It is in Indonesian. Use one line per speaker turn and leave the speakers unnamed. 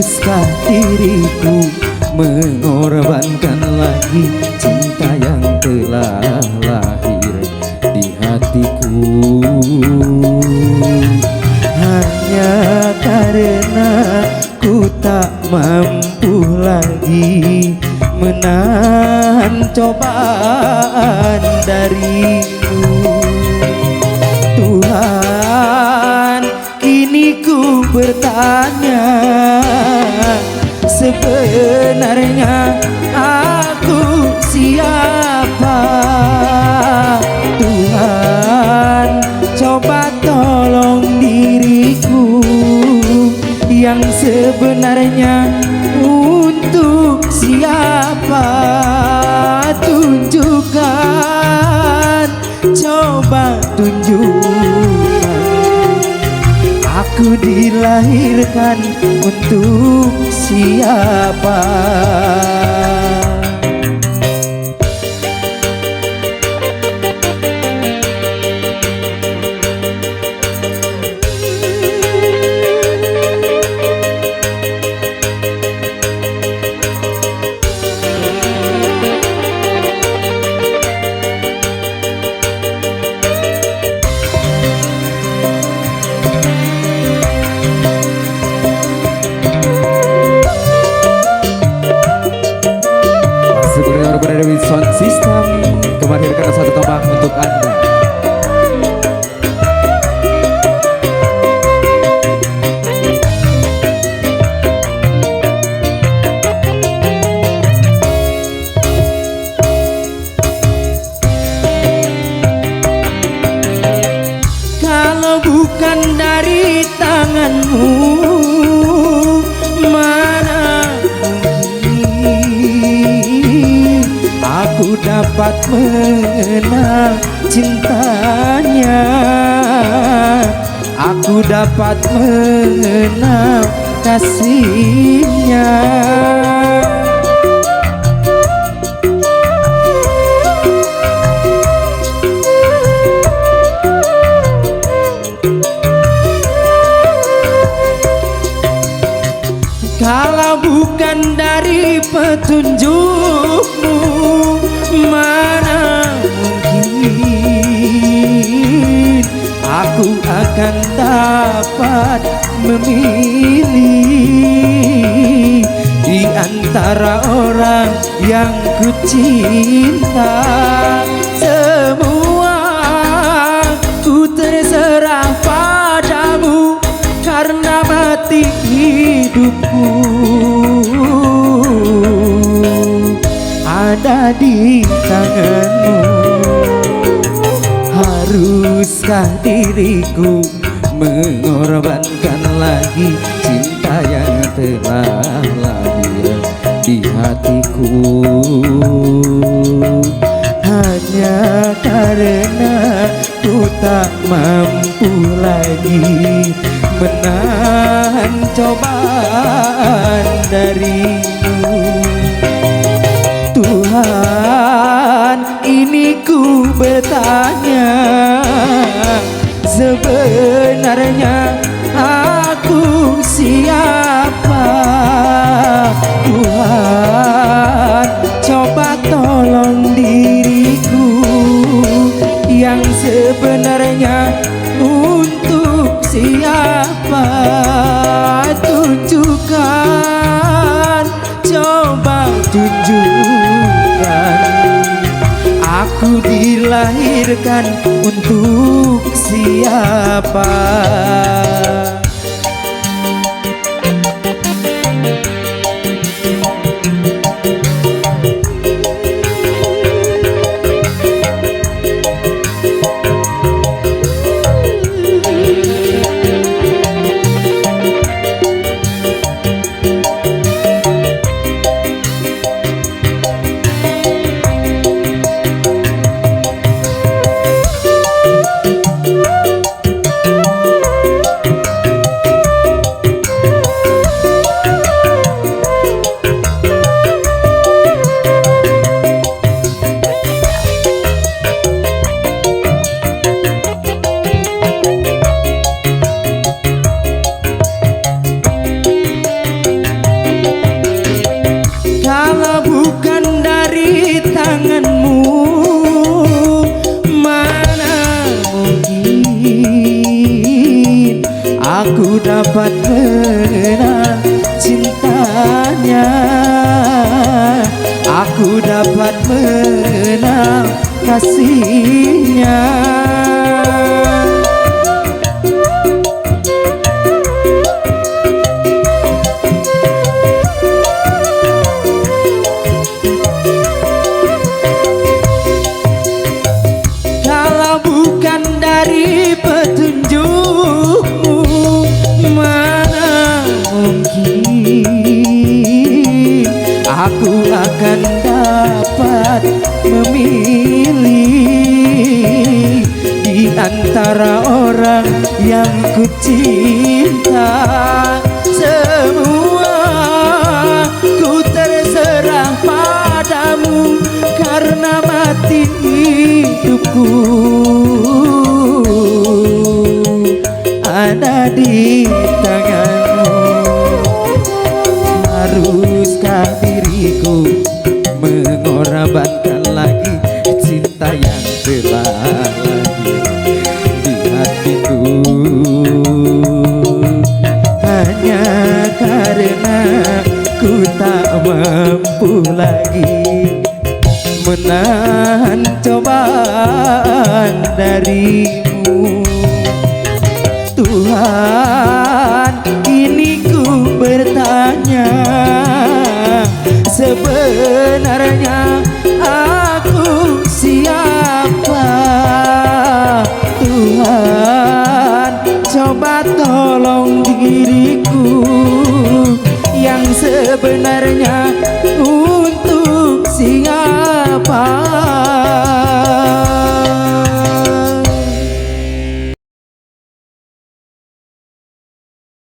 Haruskah diriku mengorbankan lagi cinta yang telah lahir di hatiku? Hanya karena ku tak mampu lagi menahan cobaan darimu. Tuhan, kini ku bertanya, sebenarnya aku siapa? Tuhan, coba tolong diriku yang sebenarnya untuk siapa? Tunjukkan, coba tunjukkan, aku dilahirkan untuk siapa? Berada di sound system, kemarin karena satu tembang untuk Anda. Kalau bukan dari tanganmu, mana aku dapat mengenal cintanya, aku dapat mengenal kasihnya. Kalau bukan dari petunjukmu, mana mungkin aku akan dapat memilih di antara orang yang ku cinta. Semua ku terserah padamu karena mati hidupku ada di tanganmu. Haruskah diriku mengorbankan lagi cinta yang telah lahir di hatiku? Hanya karena ku tak mampu lagi menahan cobaan darimu. Tuhan, ini ku bertanya, sebenarnya aku siapa? Tuhan, coba tolong diriku yang sebenarnya untuk siapa? Tunjukkan, coba tunjukkan, aku dilahirkan untuk siapa? aku dapat mengenal kasihnya. Kalau bukan dari petunjukmu, mana mungkin aku akan dapat memilih di antara orang yang ku cinta. Semua ku terserah padamu, karena mati hidupku ada di tanganmu. Haruskah diriku mengorbankan lagi cinta yang telah lagi di hatiku, hanya karena ku tak mampu lagi menahan cobaan darimu. Tuhan, kini ku bertanya, sebenarnya aku siapa? Tuhan, coba tolong diriku yang sebenarnya untuk siapa?